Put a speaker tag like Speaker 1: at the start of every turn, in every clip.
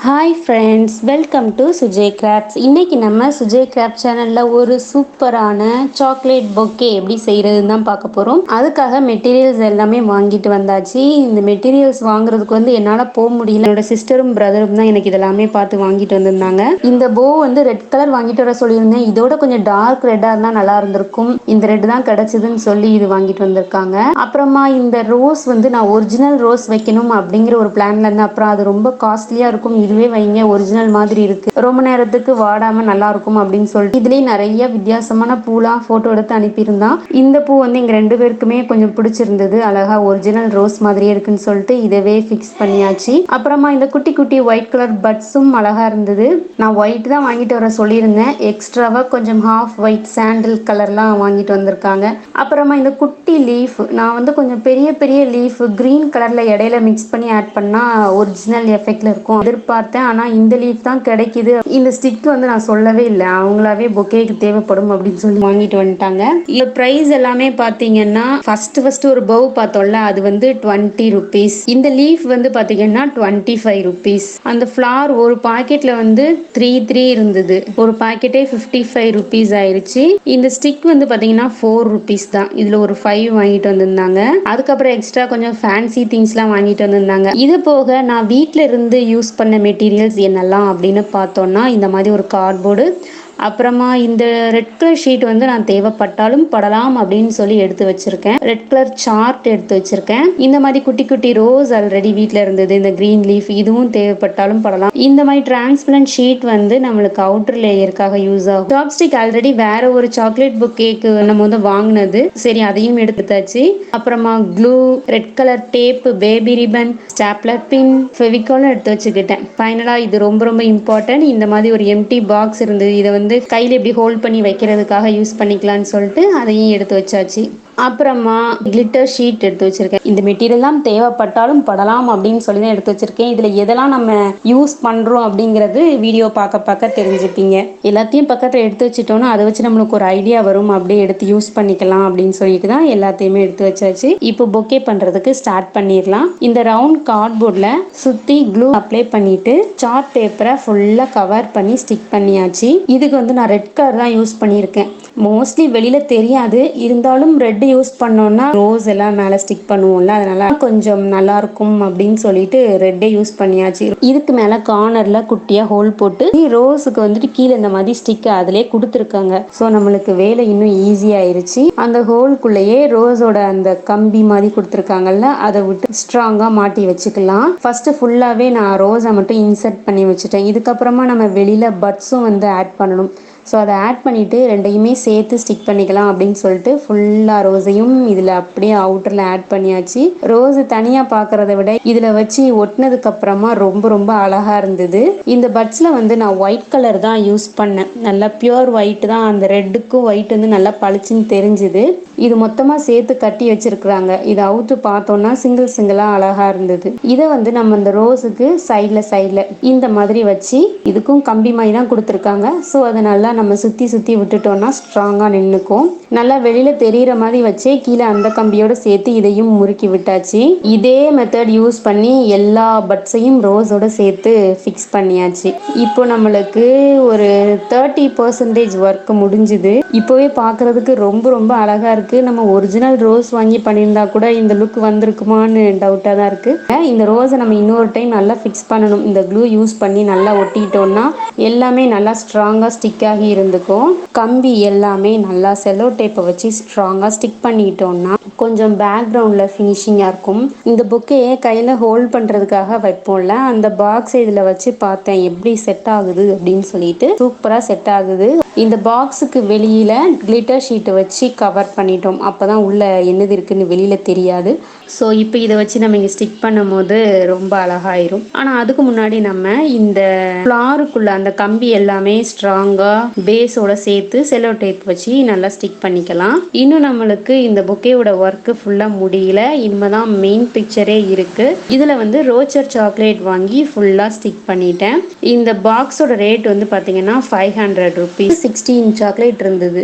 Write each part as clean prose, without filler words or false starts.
Speaker 1: Hi friends, welcome to Sujay crafts. இன்றைக்கி நம்ம Sujay craft சேனலில் ஒரு சூப்பரான சாக்லேட் பொக்கே எப்படி செய்கிறதுன்னு தான் பார்க்க போகிறோம். அதுக்காக மெட்டீரியல்ஸ் எல்லாமே வாங்கிட்டு வந்தாச்சு. இந்த மெட்டீரியல்ஸ் வாங்குறதுக்கு என்னால் போக முடியல. என்னோட சிஸ்டரும் பிரதரும் தான் எனக்கு இதெல்லாமே பார்த்து வாங்கிட்டு வந்திருந்தாங்க. இந்த போ ரெட் கலர் வாங்கிட்டு வர சொல்லியிருந்தேன். இதோட கொஞ்சம் டார்க் ரெட்டாக இருந்தால் நல்லா இருந்திருக்கும். இந்த ரெட் தான் கிடச்சிதுன்னு சொல்லி இது வாங்கிட்டு வந்திருக்காங்க. அப்புறமா இந்த ரோஸ் நான் ஒரிஜினல் ரோஸ் வைக்கணும் அப்படிங்கிற ஒரு பிளான்ல இருந்தேன். அப்புறம் அது ரொம்ப காஸ்ட்லியாக இருக்கும், இதுவே வைங்க ஒரிஜினல் மாதிரி இருக்கு, ரொம்ப நேரத்துக்கு வாடாம நல்லா இருக்கும் அப்படின்னு சொல்லிட்டு இதுலயே நிறைய வித்தியாசமான பூலாம் போட்டோ எடுத்து அனுப்பியிருந்தான். இந்த பூ எங்க ரெண்டு பேருக்குமே கொஞ்சம் பிடிச்சிருந்தது. அழகா ஒரிஜினல் ரோஸ் மாதிரியே இருக்குன்னு சொல்லிட்டு இதவே ஃபிக்ஸ் பண்ணியாச்சு. அப்புறமா இந்த குட்டி குட்டி ஒயிட் கலர் பட்ஸும் அழகா இருந்தது. நான் ஒயிட் தான் வாங்கிட்டு வர சொல்லியிருந்தேன். எக்ஸ்ட்ராவா கொஞ்சம் ஹாஃப் ஒயிட் சாண்டில் கலர்லாம் வாங்கிட்டு வந்திருக்காங்க. அப்புறமா இந்த குட்டி லீஃப் நான் கொஞ்சம் பெரிய பெரிய லீஃப் கிரீன் கலர்ல இடையில மிக்ஸ் பண்ணி ஆட் பண்ணா ஒரிஜினல் எஃபெக்ட்ல இருக்கும் எதிர்பார்த்தேன். ஆனா இந்த லீஃப் தான் கிடைக்குது. இந்த ஸ்டிக் நான் சொல்லவே இல்லை, அவங்களாவே பொக்கேக்கு தேவைப்படும் அப்படின்னு சொல்லி வாங்கிட்டு வந்துட்டாங்க. இந்த பிரைஸ் எல்லாமே பாத்தீங்கன்னா ஃபர்ஸ்ட் ஒரு பவ் பார்த்தோம்ல, அது 20 ருபீஸ். இந்த லீஃப் பாத்தீங்கன்னா 25 ருபீஸ். அந்த ஃபிளார் ஒரு பாக்கெட்ல 3 இருந்தது. ஒரு பாக்கெட்டே 55 ருபீஸ் ஆயிருச்சு. இந்த ஸ்டிக் பாத்தீங்கன்னா 4 ருபீஸ் தான். இதுல ஒரு 5 வாங்கிட்டு வந்திருந்தாங்க. அதுக்கப்புறம் எக்ஸ்ட்ரா கொஞ்சம் ஃபேன்சி திங்ஸ்லாம் வாங்கிட்டு வந்திருந்தாங்க. இது போக நான் வீட்டில் இருந்து யூஸ் பண்ண மெட்டீரியல்ஸ் என்னெல்லாம் அப்படின்னு பார்த்தோன்னா, இந்த மாதிரி ஒரு கார்ட்போர்டு, அப்புறமா இந்த ரெட் கலர் ஷீட் நான் தேவைப்பட்டாலும் படலாம் அப்படின்னு சொல்லி எடுத்து வச்சிருக்கேன். ரெட் கலர் சார்ட் எடுத்து வச்சிருக்கேன். இந்த மாதிரி குட்டி குட்டி ரோஸ் ஆல்ரெடி வீட்டில் இருந்தது. இந்த கிரீன் லீஃப் இதுவும் தேவைப்பட்டாலும் படலாம். இந்த மாதிரி டிரான்ஸ்பரண்ட் ஷீட் நம்மளுக்கு அவுட்டர் லேயருக்காக யூஸ் ஆகும். சாப்ஸ்டிக் ஆல்ரெடி வேற ஒரு சாக்லேட் புக் கேக்கு நம்ம வாங்கினது, சரி அதையும் எடுத்தாச்சு. அப்புறமா glue, red colour tape, baby ribbon, stapler pin, ஃபெவிகாலும் எடுத்து வச்சுக்கிட்டேன். ஃபைனலா இது ரொம்ப ரொம்ப இம்பார்ட்டன்ட். இந்த மாதிரி ஒரு எம்டி பாக்ஸ் இருந்தது. இதை கையில் எப்படி ஹோல்ட் பண்ணி வைக்கிறதுக்காக யூஸ் பண்ணிக்கலாம்னு சொல்லிட்டு அதையும் எடுத்து வச்சாச்சு. அப்புறமா கிளிட்டர் ஷீட் எடுத்து வச்சிருக்கேன். இந்த மெட்டீரியல்லாம் தேவைப்பட்டாலும் படலாம் அப்படின்னு சொல்லி தான் எடுத்து வச்சிருக்கேன். இதுல எதெல்லாம் நம்ம யூஸ் பண்றோம் அப்படிங்கிறது வீடியோ பார்க்க தெரிஞ்சுப்பீங்க. எல்லாத்தையும் பக்கத்துல எடுத்து வச்சுட்டோம்னா அதை வச்சு நம்மளுக்கு ஒரு ஐடியா வரும், அப்படியே எடுத்து யூஸ் பண்ணிக்கலாம் அப்படின்னு சொல்லிட்டு தான் எல்லாத்தையுமே எடுத்து வச்சாச்சு. இப்போ பொக்கே பண்றதுக்கு ஸ்டார்ட் பண்ணிடலாம். இந்த ரவுண்ட் கார்ட்போர்ட்ல சுத்தி க்ளூ அப்ளை பண்ணிட்டு சார்ட் பேப்பரை ஃபுல்லா கவர் பண்ணி ஸ்டிக் பண்ணியாச்சு. இதுக்கு நான் ரெட் கலர் தான் யூஸ் பண்ணியிருக்கேன். மோஸ்ட்லி வெளியில தெரியாது, இருந்தாலும் ரெட் யூஸ் பண்ணோம்னா ரோஸ் எல்லாம் மேல ஸ்டிக் பண்ணுவோம்ல, அதனால கொஞ்சம் நல்லா இருக்கும் அப்படின்னு சொல்லிட்டு ரெட்டே யூஸ் பண்ணியாச்சு. இதுக்கு மேல கார்னர்ல குட்டியா ஹோல் போட்டு ரோஸுக்கு கீழே இந்த மாதிரி ஸ்டிக் அதிலே கொடுத்துருக்காங்க. ஸோ நம்மளுக்கு வேலை இன்னும் ஈஸி ஆயிருச்சு. அந்த ஹோல்குள்ளேயே ரோஸோட அந்த கம்பி மாதிரி கொடுத்துருக்காங்கல்ல, அதை விட்டு ஸ்ட்ராங்கா மாட்டி வச்சுக்கலாம். ஃபர்ஸ்ட் ஃபுல்லாவே நான் ரோஸை மட்டும் இன்சர்ட் பண்ணி வச்சுட்டேன். இதுக்கப்புறமா நம்ம வெளியில பட்ஸும் ஆட் பண்ணணும். ஸோ அதை ஆட் பண்ணிவிட்டு ரெண்டையுமே சேர்த்து ஸ்டிக் பண்ணிக்கலாம் அப்படின்னு சொல்லிட்டு ஃபுல்லாக ரோஸையும் இதில் அப்படியே அவுட்டரில் ஆட் பண்ணியாச்சு. ரோஸு தனியாக பார்க்குறத விட இதில் வச்சு ஒட்டினதுக்கப்புறமா ரொம்ப ரொம்ப அழகாக இருந்தது. இந்த பட்ஸில் நான் ஒயிட் கலர் தான் யூஸ் பண்ணேன். நல்லா பியூர் ஒயிட் தான். அந்த ரெட்டுக்கும் ஒயிட் நல்லா பளிச்சுன்னு தெரிஞ்சுது. இது மொத்தமாக சேர்த்து கட்டி வச்சிருக்கிறாங்க. இதை அவுத்து பார்த்தோன்னா சிங்கிள் சிங்கிளாக அழகாக இருந்தது. இதை நம்ம இந்த ரோஸுக்கு சைடில் இந்த மாதிரி வச்சு, இதுக்கும் கம்பி மாதிரி தான் கொடுத்துருக்காங்க. ஸோ அதை நல்லா நம்ம சுற்றி விட்டுட்டோம்னா ஸ்ட்ராங்காக நின்றுக்கும். நல்லா வெளியில் தெரிகிற மாதிரி வச்சே கீழே அந்த கம்பியோடு சேர்த்து இதையும் முறுக்கி விட்டாச்சு. இதே மெத்தட் யூஸ் பண்ணி எல்லா பட்ஸையும் ரோஸோட சேர்த்து ஃபிக்ஸ் பண்ணியாச்சு. இப்போ நம்மளுக்கு ஒரு 30% ஒர்க் முடிஞ்சுது. இப்போவே பார்க்குறதுக்கு ரொம்ப ரொம்ப அழகாக இருக்குது. நம்ம ஒரிஜினல் ரோஸ் வாங்கி பண்ணியிருந்தா கூட இந்த லுக் வந்திருக்குமான்னு டவுட்டாக தான் இருக்குது. இந்த ரோஸை நம்ம இன்னொரு டைம் நல்லா ஃபிக்ஸ் பண்ணணும். இந்த க்ளூ யூஸ் பண்ணி நல்லா ஒட்டிட்டோம்னா எல்லாமே நல்லா ஸ்ட்ராங்காக ஸ்டிக் ஆகி இருந்துக்கும். கம்பி எல்லாமே நல்லா செல்லோ டேப்பை வச்சு ஸ்ட்ராங்காக ஸ்டிக் பண்ணிட்டோம்னா கொஞ்சம் பேக்ரவுண்டில் ஃபினிஷிங்காக இருக்கும். இந்த புக்கையே கையில் ஹோல்ட் பண்ணுறதுக்காக வைப்போம்ல, அந்த பாக்ஸ் இதில் வச்சு பார்த்தேன் எப்படி செட் ஆகுது அப்படின்னு சொல்லிட்டு. சூப்பராக செட் ஆகுது. இந்த பாக்ஸுக்கு வெளியில் கிளிட்டர் ஷீட்டை வச்சு கவர் பண்ணிட்டோம். அப்போ தான் உள்ள என்னது இருக்குன்னு வெளியில் தெரியாது. ஸோ இப்போ இதை வச்சு நம்ம இங்கே ஸ்டிக் பண்ணும் போது ரொம்ப அழகாயிரும். ஆனால் அதுக்கு முன்னாடி நம்ம இந்த ஃப்ளாருக்குள்ள அந்த கம்பி எல்லாமே ஸ்ட்ராங்காக பேஸோட சேர்த்து செல்லோ டேப் வச்சு நல்லா ஸ்டிக் பண்ணிக்கலாம். இன்னும் நம்மளுக்கு இந்த பொக்கேவோட ஒர்க்கு ஃபுல்லாக முடியல. இனிமேதான் மெயின் பிக்சரே இருக்கு. இதில் ரோச்சர் சாக்லேட் வாங்கி ஃபுல்லாக ஸ்டிக் பண்ணிட்டேன். இந்த பாக்ஸோட ரேட் பார்த்தீங்கன்னா 500 ருபீஸ். 16 சாக்லேட் இருந்தது.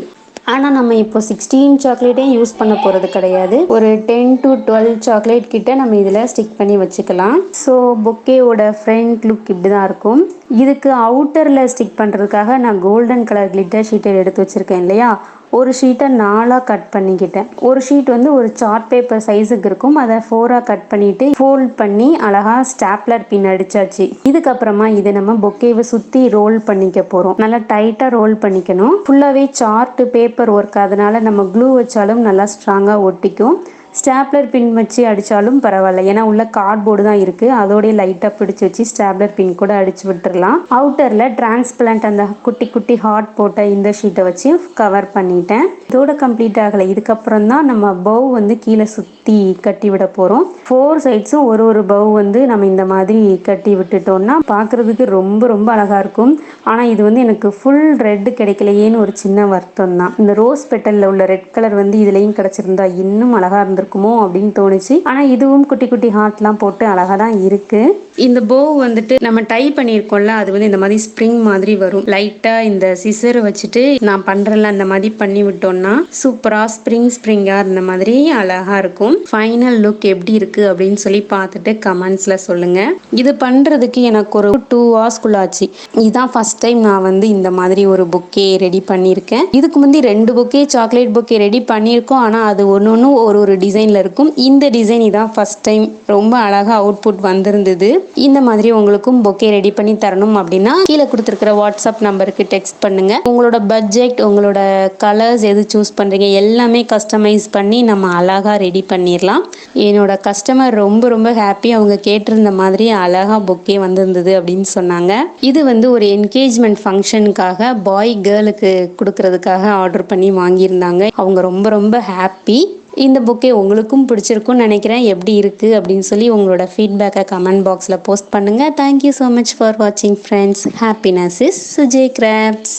Speaker 1: ஆனால் நம்ம இப்போ 16 சாக்லேட்டே யூஸ் பண்ண போகிறது கிடையாது. ஒரு 10 to 12 சாக்லேட் கிட்ட நம்ம இதில் ஸ்டிக் பண்ணி வச்சுக்கலாம். ஸோ பொக்கேவோட ஃப்ரண்ட் லுக் இப்படி தான் இருக்கும். இதுக்கு அவுட்டரில் ஸ்டிக் பண்ணுறதுக்காக நான் கோல்டன் கலர் கிளிட்டர் ஷீட்டை எடுத்து வச்சுருக்கேன் இல்லையா, ஒரு ஷீட்டை 4ஆக கட் பண்ணிக்கிட்டேன். ஒரு ஷீட் வந்து ஒரு சார்ட் பேப்பர் சைஸுக்கு இருக்கும், அதை 4ஆக கட் பண்ணிட்டு ஃபோல்ட் பண்ணி அழகாக ஸ்டாப்லர் பின் அடிச்சாச்சு. இதுக்கப்புறமா இதை நம்ம பொக்கேவை சுற்றி ரோல் பண்ணிக்க போகிறோம். நல்லா டைட்டாக ரோல் பண்ணிக்கணும். ஃபுல்லாகவே சார்ட் பேப்பர் ஒர்க், அதனால நம்ம க்ளூ வச்சாலும் நல்லா ஸ்ட்ராங்காக ஒட்டிக்கும். ஸ்டாப்லர் பின் வச்சு அடித்தாலும் பரவாயில்ல, ஏன்னா உள்ள கார்ட்போர்டு தான் இருக்குது, அதோடய லைட்டாக பிடிச்சி வச்சு ஸ்டாப்லர் பின் கூட அடிச்சு விட்டுடலாம். அவுட்டரில் டிரான்ஸ்பரண்ட் அந்த குட்டி குட்டி ஹார்ட் போட்ட இந்த ஷீட்டை வச்சு கவர் பண்ணிட்டேன். இதோட கம்ப்ளீட் ஆகலை. இதுக்கப்புறம் தான் நம்ம பவ் வந்து கீழே சுற்றி கட்டி விட போகிறோம். 4 சைட்ஸும் ஒரு பவ் வந்து நம்ம இந்த மாதிரி கட்டி விட்டுட்டோம்னா பார்க்குறதுக்கு ரொம்ப ரொம்ப அழகாக இருக்கும். ஆனால் இது வந்து எனக்கு ஃபுல் ரெட் கிடைக்கலையேன்னு ஒரு சின்ன வருத்தம் தான். இந்த ரோஸ் பெட்டலில் உள்ள ரெட் கலர் வந்து இதுலேயும் கிடச்சிருந்தா இன்னும் அழகாக இருந்திருக்குமோ அப்படின்னு தோணுச்சு. ஆனால் இதுவும் குட்டி குட்டி ஹார்ட்லாம் போட்டு அழகாக தான் இருக்குது. இந்த போவ் வந்துட்டு நம்ம டை பண்ணியிருக்கோம்ல, அது வந்து இந்த மாதிரி ஸ்ப்ரிங் மாதிரி வரும். லைட்டாக இந்த சிசரை வச்சுட்டு நான் பண்ணுறல அந்த மாதிரி பண்ணி விட்டோம்னா சூப்பராக ஸ்ப்ரிங்காக இருந்த மாதிரி அழகாக இருக்கும். ஃபைனல் லுக் எப்படி இருக்குது அப்படின்னு சொல்லி பார்த்துட்டு கமெண்ட்ஸில் சொல்லுங்கள். இது பண்ணுறதுக்கு எனக்கு ஒரு 2 hours ஆச்சு. இதுதான் ஃபர்ஸ்ட் டைம் நான் வந்து இந்த மாதிரி ஒரு பொக்கே ரெடி பண்ணியிருக்கேன். இதுக்கு முந்தி 2 பொக்கே சாக்லேட் பொக்கே ரெடி பண்ணியிருக்கோம். ஆனால் அது ஒன்று ஒரு டிசைனில் இருக்கும். இந்த டிசைன் இதான் ஃபர்ஸ்ட் டைம். ரொம்ப அழகாக அவுட்புட் வந்திருந்தது. இந்த மாதிரி உங்களுக்கும் பொக்கே ரெடி பண்ணி தரணும் அப்படின்னா கீழே கொடுத்துருக்கிற வாட்ஸ்அப் நம்பருக்கு டெக்ஸ்ட் பண்ணுங்க. உங்களோட பட்ஜெட், உங்களோட கலர்ஸ் எது சூஸ் பண்ணுறீங்க எல்லாமே கஸ்டமைஸ் பண்ணி நம்ம அழகாக ரெடி பண்ணிடலாம். என்னோட கஸ்டமர் ரொம்ப ரொம்ப ஹாப்பி. அவங்க கேட்டிருந்த மாதிரி அழகாக பொக்கே வந்திருந்தது அப்படின்னு சொன்னாங்க. இது வந்து ஒரு என்கேஜ்மெண்ட் ஃபங்க்ஷனுக்காக பாய் கேர்ளுக்கு கொடுக்கறதுக்காக ஆர்டர் பண்ணி வாங்கியிருந்தாங்க. அவங்க ரொம்ப ரொம்ப ஹாப்பி. இந்த பொக்கே உங்களுக்கும் பிடிச்சிருக்கும்னு நினைக்கிறேன். எப்படி இருக்குது அப்படின்னு சொல்லி உங்களோட ஃபீட்பேக்கை கமெண்ட் பாக்ஸில் போஸ்ட் பண்ணுங்கள். தேங்க்யூ ஸோ மச் ஃபார் வாட்சிங் friends. Happiness is Sujay crafts.